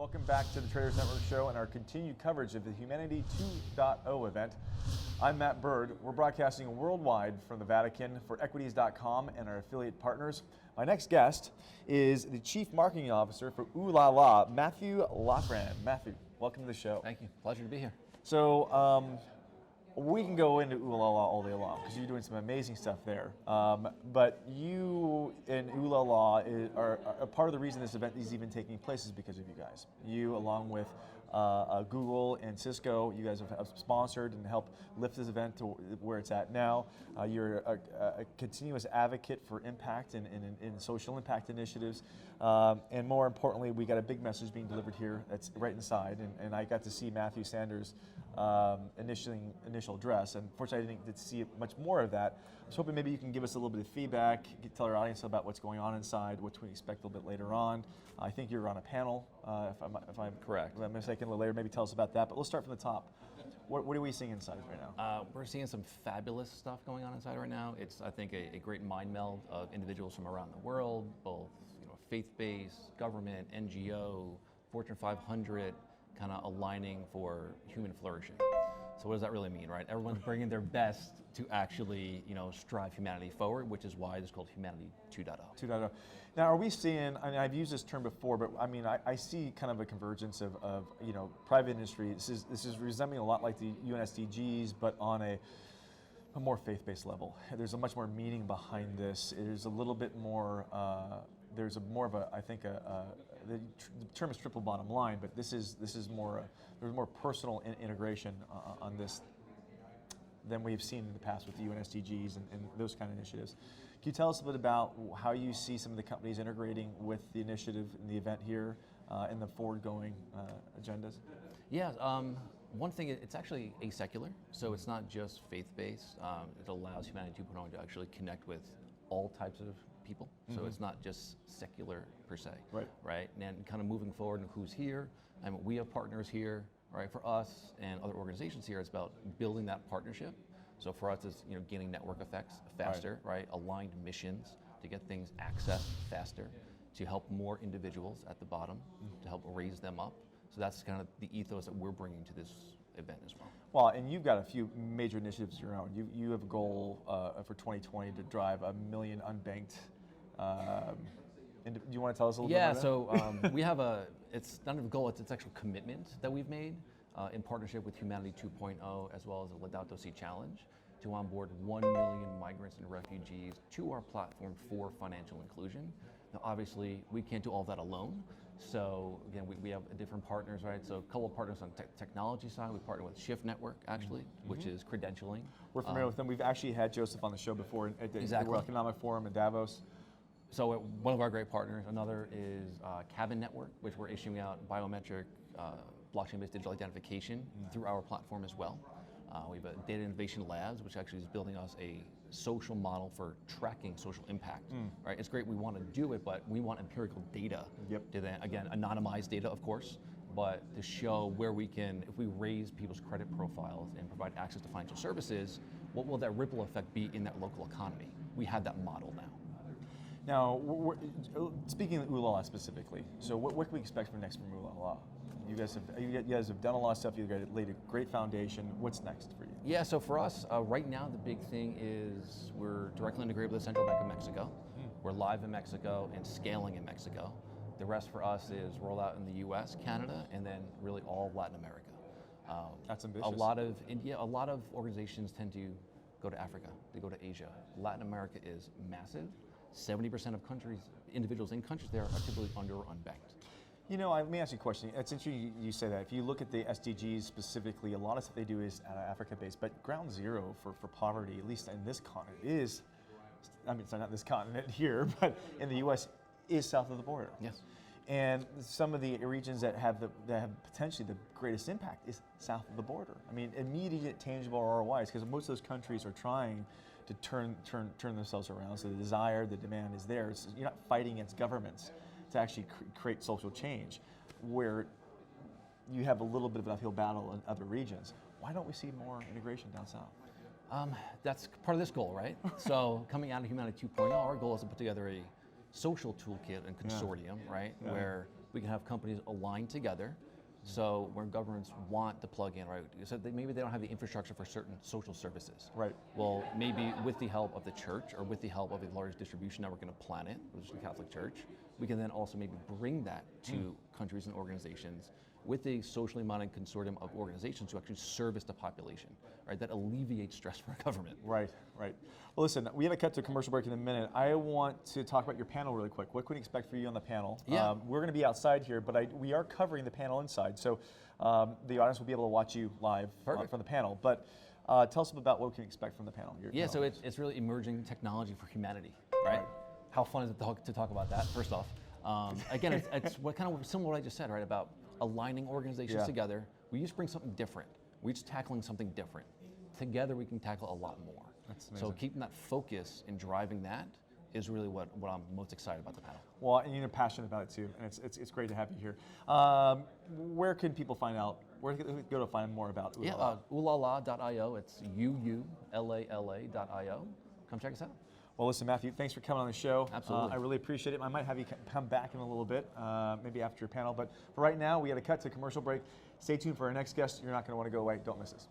Welcome back to the Traders Network Show and our continued coverage of the Humanity 2.0 event. I'm Matt Bird. We're broadcasting worldwide from the Vatican for equities.com and our affiliate partners. My next guest is the Chief Marketing Officer for Uulala, Matthew Loughran. Matthew, welcome to the show. Thank you. Pleasure to be here. So, we can go into Uulala all day long because you're doing some amazing stuff there. But you and Uulala are a part of the reason this event is even taking place is because of you guys. You, along with Google and Cisco, you guys have sponsored and helped lift this event to where it's at now. You're a continuous advocate for impact and social impact initiatives. And more importantly, we got a big message being delivered here that's right inside. And I got to see Matthew Sanders' initial address. And unfortunately, I didn't get to see much more of that. I was hoping maybe you can give us a little bit of feedback, tell our audience about what's going on inside, what we expect a little bit later on. I think you're on a panel, if I'm correct. If I'm mistaken, a little later. Maybe tell us about that. But let's start from the top. What are we seeing inside right now? We're seeing some fabulous stuff going on inside right now. It's, I think, a great mind meld of individuals from around the world, both faith-based, government, NGO, Fortune 500, kind of aligning for human flourishing. So what does that really mean, right? Everyone's bringing their best to actually, strive humanity forward, which is why it's called Humanity 2.0. 2.0. Now, are we seeing? I mean, I've used this term before, but I mean, I see kind of a convergence of private industry. This is resembling a lot like the UN SDGs, but on a more faith-based level. There's a much more meaning behind this. There's a little bit more. There's more of a, I think, the term is triple bottom line, but this is more. There's more personal integration on this than we've seen in the past with the UN SDGs and those kind of initiatives. Can you tell us a bit about how you see some of the companies integrating with the initiative in the event here and the forward-going agendas? Yeah. One thing, it's actually asecular, so it's not just faith-based. It allows Humanity 2.0 to actually connect with all types of people. So it's not just secular per se. Right. And kind of moving forward and who's here. I mean, we have partners here, right? For us and other organizations here, it's about building that partnership. So for us, it's gaining network effects faster, right? Aligned missions to get things accessed faster, to help more individuals at the bottom, to help raise them up. So that's kind of the ethos that we're bringing to this event as well. Well, and you've got a few major initiatives of your own. You have a goal for 2020 to drive 1 million unbanked. Do you want to tell us a little bit about that? So we have it's not a goal, it's actual commitment that we've made in partnership with Humanity 2.0 as well as the Laudato Si Challenge to onboard 1 million migrants and refugees to our platform for financial inclusion. Now, obviously, we can't do all that alone. So again, we have different partners, right? So a couple of partners on technology side. We partner with Shift Network, actually, which is credentialing. We're familiar with them. We've actually had Joseph on the show before at the World Economic Forum in Davos. So one of our great partners, another is Cabin Network, which we're issuing out biometric blockchain-based digital identification through our platform as well. We have a Data Innovation Labs, which actually is building us a social model for tracking social impact. Right? It's great we want to do it, but we want empirical data to then, again, anonymized data, of course, but to show where we can, if we raise people's credit profiles and provide access to financial services, what will that ripple effect be in that local economy? We have that model now. Now, speaking of Uulala specifically, so what can we expect from next from Uulala? You guys have done a lot of stuff. You've laid a great foundation. What's next for you? Yeah, so for us, right now the big thing is we're directly integrated with the Central Bank of Mexico. We're live in Mexico and scaling in Mexico. The rest for us is roll out in the US, Canada, and then really all of Latin America. That's ambitious. A lot of organizations tend to go to Africa, they go to Asia. Latin America is massive. 70% of individuals in countries there are typically under or unbanked. Let me ask you a question. It's interesting you say that. If you look at the SDGs specifically, a lot of stuff they do is Africa-based, but ground zero for poverty, at least in this continent, is, it's not this continent here, but in the U.S., is south of the border. Yes. And some of the regions that have potentially the greatest impact is south of the border. I mean, immediate tangible ROIs, because most of those countries are trying to turn themselves around. So the desire, the demand is there. You're not fighting against governments to actually create social change, where you have a little bit of an uphill battle in other regions. Why don't we see more integration down south? That's part of this goal, right? So coming out of Humanity 2.0, our goal is to put together a social toolkit and consortium, right? Yeah. Where We can have companies align together. So where governments want to plug in, right? So maybe they don't have the infrastructure for certain social services. Right. Well, maybe with the help of the church or with the help of a large distribution network in a planet, which is the Catholic Church, we can then also maybe bring that to countries and organizations with a socially minded consortium of organizations who actually service the population, right? That alleviates stress for a government. Right, right. Well, listen, we have to cut to a commercial break in a minute. I want to talk about your panel really quick. What can we expect for you on the panel? Yeah. We're going to be outside here, but we are covering the panel inside, so the audience will be able to watch you live from the panel. But tell us about what we can expect from the panel. So it's really emerging technology for humanity, right? How fun is it to talk about that, first off? Again, it's what kind of similar to what I just said, right? About aligning organizations together. We just bring something different. We're just tackling something different. Together we can tackle a lot more. That's amazing. So keeping that focus and driving that is really what I'm most excited about the panel. Well, and you're passionate about it too, and it's great to have you here. Where can people find out? Where can they go to find more about Uulala? Uulala.io. It's uulala.io. Come check us out. Well, listen, Matthew, thanks for coming on the show. Absolutely. I really appreciate it. I might have you come back in a little bit, maybe after your panel. But for right now, we got to cut to commercial break. Stay tuned for our next guest. You're not going to want to go away. Don't miss us.